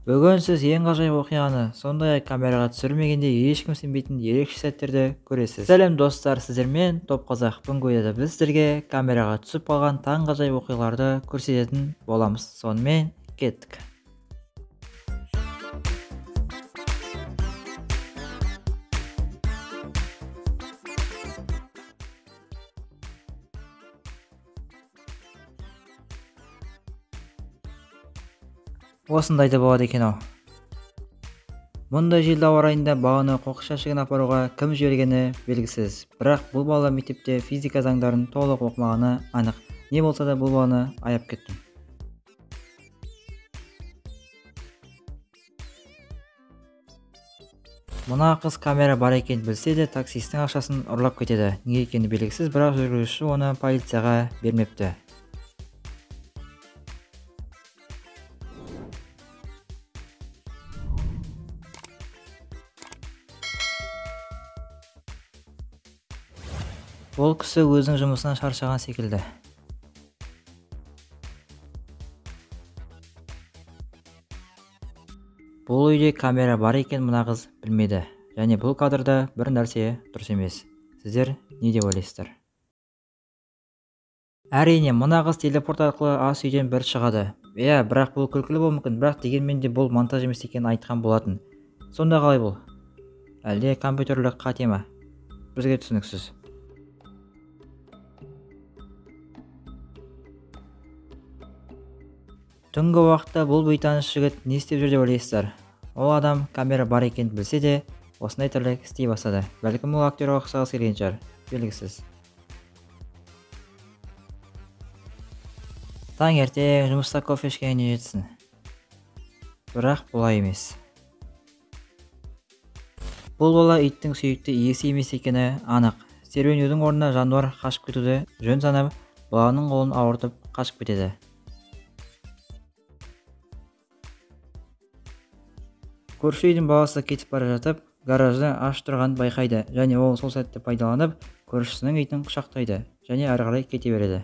Бүгін сіз ең ғажайып оқиғаны, сондай-ақ камераға түсірілмегенде ешкім сенбейтін ерекше сәттерді көресіз. Сәлем достар, сіздермен топ қазақ. Бүгінгі видеода біз сіздерге камераға түсіп қалған таңғажайып оқиғаларды көрсететін боламыз. Сонымен кеттік. Осындай да болады екен-ау. Мұндай желді ауа райында баланы қоқыс жәшігіне апаруға кім жібергені белгісіз. Бірақ бұл бала мектепте физика заңдарын толық оқымағаны анық. Не болса да бұл баланы аяп кеттім. Мына қыз камера бар екенін білсе де таксистің ақшасын ұрлап кетеді. Неге екені белгісіз, бірақ жүргізуші оны полицияға бермепті. Ол кісі өзінің жұмысынан шаршаған секілді. Бұл үйде камера бар екен мына қыз білмеді. Және бұл кадрда бір нәрсе дұрыс емес. Сіздер не деп ойлайсыздар? Әрине, мына қыз телепорт арқылы ас үйден бір шығады. Бірақ бұл күлкілі болуы мүмкін, бірақ дегенмен де бұл монтаж емес екенін айтқан болатын. Сонда қалай бұл? Әлде компьютерлік қате ма? Бізге түсініксіз. Түнгі уақытта бұл бейтаныс жігіт не істеп жүр деп ойлайсыздар? Ол адам камера бар екенін білсе де, осындай тірлік істей бастады. Бәлкім ол актерға ұқсағысы келген шығар, белгісіз. Таңертең жұмыста кофе ішкеніне жетсін. Бірақ бұлай емес. Бұл бала иттің сүйікті иесі емес екені анық. Серуендеудің орнына жануар қашып кетуді жөн санап, баланың қолын ауыртып қашып кетеді. Көрші үйдің баласы кетіп бара жатып, гаражды ашып тұрғанын байқайды, және ол сол сәтті пайдаланып, көршісінің итін құшақтайды, және ары қарай кете береді.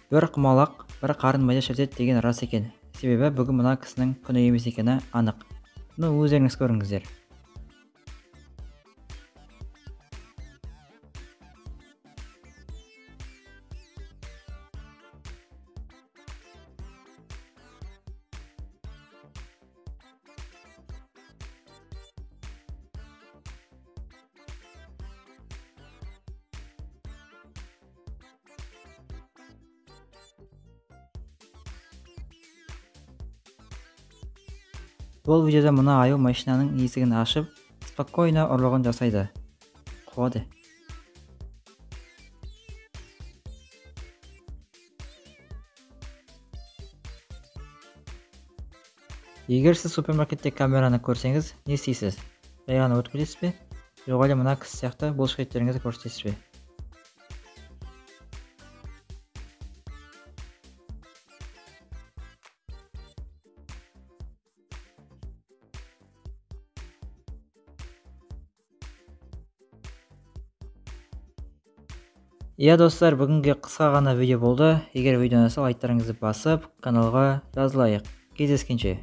Бір құмалақ, бір қарын майда шіртеді деген рас екен. Себебі бүгін мына кісінің күні емес екені анық. Өздеріңіз көріңіздер. Бұл видеода мына аю машинаның есігін ашып, спокойно ұрлығын жасайды. Қуады. Егер сіз супермаркетте камераны көрсеңіз, не істейсіз? Жай ғана өтіп кетесіз бе? Жоқ әлде мына кісі сияқты бұлшықеттеріңізді көрсетесіз бе? Достар, бүгінге қысқа ғана видео болды. Егер видеоны лайктарыңызды басып, каналға жазылайық. Кездескенше.